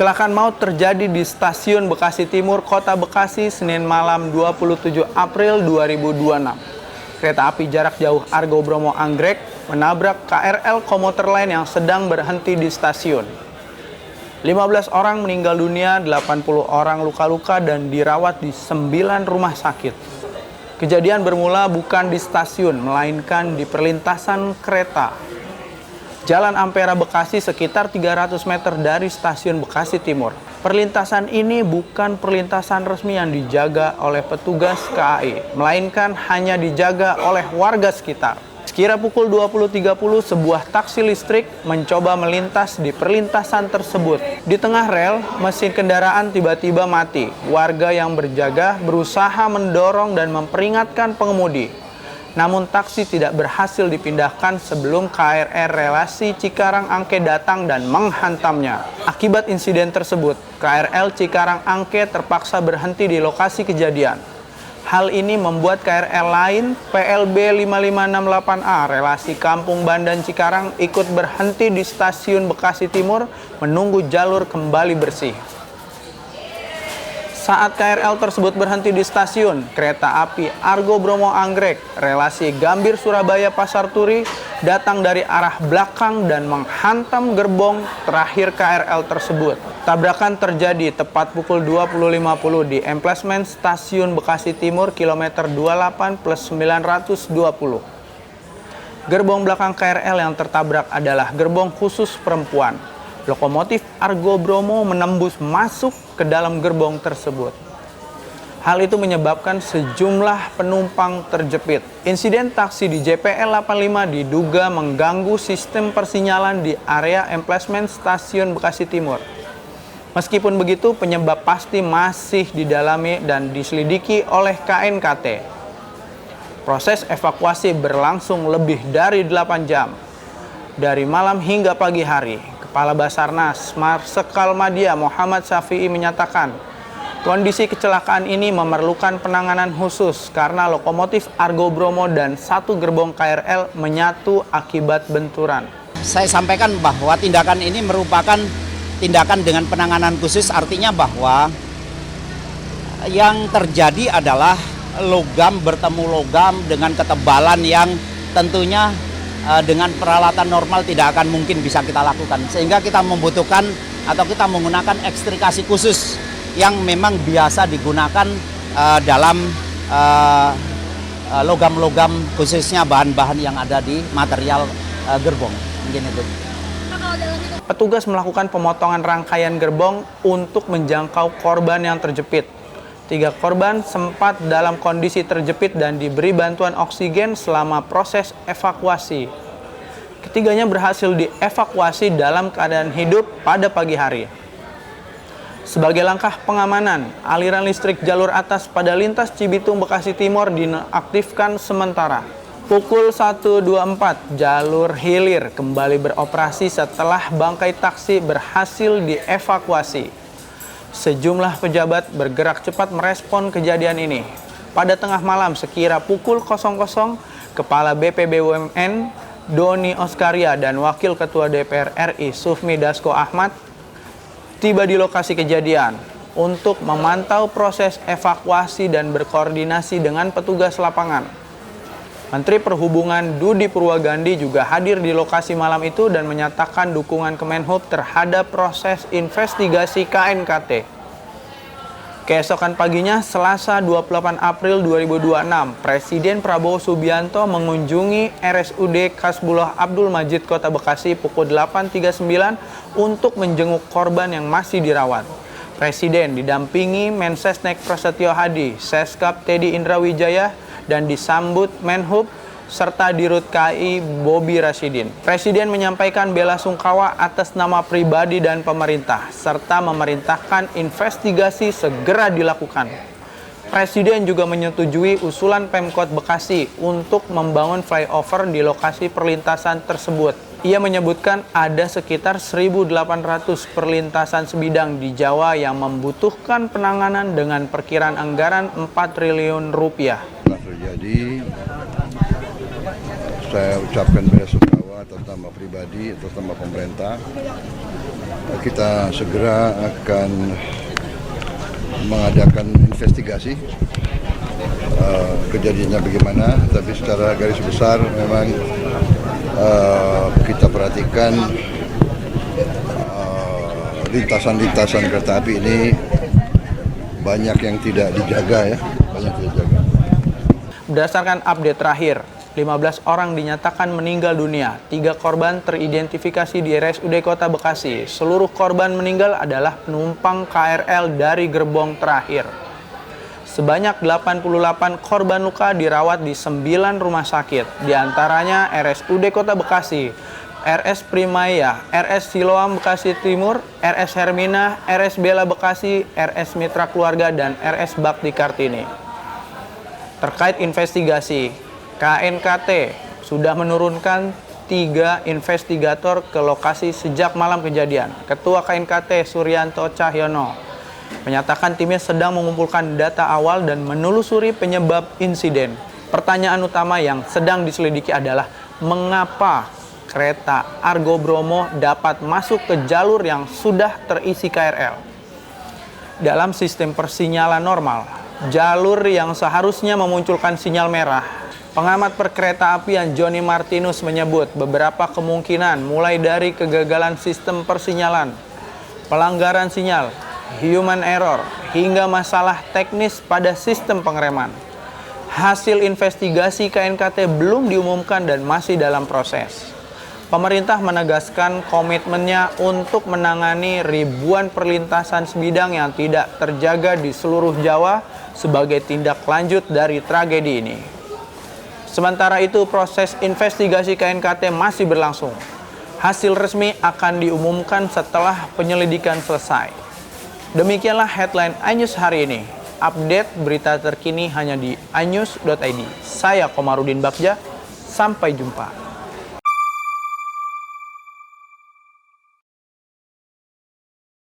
Kecelakaan maut terjadi di Stasiun Bekasi Timur, Kota Bekasi, Senin malam 27 April 2026. Kereta api jarak jauh Argo Bromo Anggrek menabrak KRL komuter lain yang sedang berhenti di stasiun. 15 orang meninggal dunia, 80 orang luka-luka dan dirawat di 9 rumah sakit. Kejadian bermula bukan di stasiun, melainkan di perlintasan kereta. Jalan Ampera Bekasi sekitar 300 meter dari Stasiun Bekasi Timur. Perlintasan ini bukan perlintasan resmi yang dijaga oleh petugas KAI, melainkan hanya dijaga oleh warga sekitar. Sekira pukul 20.30, sebuah taksi listrik mencoba melintas di perlintasan tersebut. Di tengah rel, mesin kendaraan tiba-tiba mati. Warga yang berjaga berusaha mendorong dan memperingatkan pengemudi. Namun taksi tidak berhasil dipindahkan sebelum KRL relasi Cikarang-Angke datang dan menghantamnya. Akibat insiden tersebut, KRL Cikarang-Angke terpaksa berhenti di lokasi kejadian. Hal ini membuat KRL lain PLB 5568A relasi Kampung Bandan Cikarang ikut berhenti di Stasiun Bekasi Timur menunggu jalur kembali bersih. Saat KRL tersebut berhenti di stasiun, kereta api Argo Bromo Anggrek relasi Gambir Surabaya Pasar Turi datang dari arah belakang dan menghantam gerbong terakhir KRL tersebut. Tabrakan terjadi tepat pukul 20.50 di emplasmen Stasiun Bekasi Timur kilometer 28 plus 920. Gerbong belakang KRL yang tertabrak adalah gerbong khusus perempuan. Lokomotif Argo Bromo menembus masuk ke dalam gerbong tersebut. Hal itu menyebabkan sejumlah penumpang terjepit. Insiden taksi di JPL 85 diduga mengganggu sistem persinyalan di area emplasmen Stasiun Bekasi Timur. Meskipun begitu, penyebab pasti masih didalami dan diselidiki oleh KNKT. Proses evakuasi berlangsung lebih dari 8 jam. Dari malam hingga pagi hari. Kepala Basarnas Marsikal Madya Muhammad Syafi'i menyatakan, kondisi kecelakaan ini memerlukan penanganan khusus karena lokomotif Argo Bromo dan satu gerbong KRL menyatu akibat benturan. Saya sampaikan bahwa tindakan ini merupakan tindakan dengan penanganan khusus, artinya bahwa yang terjadi adalah logam bertemu logam dengan ketebalan yang tentunya dengan peralatan normal tidak akan mungkin bisa kita lakukan, sehingga kita membutuhkan atau kita menggunakan ekstrikasi khusus yang memang biasa digunakan dalam logam-logam, khususnya bahan-bahan yang ada di material gerbong. Mungkin itu. Petugas melakukan pemotongan rangkaian gerbong untuk menjangkau korban yang terjepit. 3 korban sempat dalam kondisi terjepit dan diberi bantuan oksigen selama proses evakuasi. Ketiganya berhasil dievakuasi dalam keadaan hidup pada pagi hari. Sebagai langkah pengamanan, aliran listrik jalur atas pada lintas Cibitung Bekasi Timur dinonaktifkan sementara. Pukul 1.24, jalur hilir kembali beroperasi setelah bangkai taksi berhasil dievakuasi. Sejumlah pejabat bergerak cepat merespon kejadian ini. Pada tengah malam sekira pukul 00, Kepala BPBUMN Doni Oskaria dan Wakil Ketua DPR RI Sufmi Dasko Ahmad tiba di lokasi kejadian untuk memantau proses evakuasi dan berkoordinasi dengan petugas lapangan. Menteri Perhubungan Dudi Purwagandi juga hadir di lokasi malam itu dan menyatakan dukungan Kemenhub terhadap proses investigasi KNKT. Keesokan paginya, Selasa 28 April 2026, Presiden Prabowo Subianto mengunjungi RSUD Kasbullah Abdul Majid Kota Bekasi pukul 8.39 untuk menjenguk korban yang masih dirawat. Presiden didampingi Mensesnek Prasetyo Hadi, Seskap Teddy Indrawijaya, dan disambut Menhub serta Dirut KAI Bobi Rasyidin. Presiden menyampaikan bela sungkawa atas nama pribadi dan pemerintah, serta memerintahkan investigasi segera dilakukan. Presiden juga menyetujui usulan Pemkot Bekasi untuk membangun flyover di lokasi perlintasan tersebut. Ia menyebutkan ada sekitar 1.800 perlintasan sebidang di Jawa yang membutuhkan penanganan dengan perkiraan anggaran 4 triliun rupiah. Terjadi, saya ucapkan bela sungkawa terutama pribadi, terutama pemerintah, kita segera akan mengadakan investigasi kejadiannya bagaimana, tapi secara garis besar memang kita perhatikan lintasan-lintasan kereta api ini banyak yang tidak dijaga ya, banyak tidak dijaga. Berdasarkan update terakhir, 15 orang dinyatakan meninggal dunia, 3 korban teridentifikasi di RSUD Kota Bekasi. Seluruh korban meninggal adalah penumpang KRL dari gerbong terakhir. Sebanyak 88 korban luka dirawat di 9 rumah sakit, diantaranya RSUD Kota Bekasi, RS Primaya, RS Siloam Bekasi Timur, RS Hermina, RS Bella Bekasi, RS Mitra Keluarga, dan RS Bakti Kartini. Terkait investigasi, KNKT sudah menurunkan 3 investigator ke lokasi sejak malam kejadian. Ketua KNKT Suryanto Cahyono menyatakan timnya sedang mengumpulkan data awal dan menelusuri penyebab insiden. Pertanyaan utama yang sedang diselidiki adalah mengapa kereta Argo Bromo dapat masuk ke jalur yang sudah terisi KRL. Dalam sistem persinyalan normal, jalur yang seharusnya memunculkan sinyal merah, pengamat perkereta apian Johnny Martinus menyebut beberapa kemungkinan mulai dari kegagalan sistem persinyalan, pelanggaran sinyal, human error, hingga masalah teknis pada sistem pengereman. Hasil investigasi KNKT belum diumumkan dan masih dalam proses. Pemerintah menegaskan komitmennya untuk menangani ribuan perlintasan sebidang yang tidak terjaga di seluruh Jawa sebagai tindak lanjut dari tragedi ini. Sementara itu, proses investigasi KNKT masih berlangsung. Hasil resmi akan diumumkan setelah penyelidikan selesai. Demikianlah headline iNews hari ini. Update berita terkini hanya di inews.id. Saya Komarudin Bagja, sampai jumpa.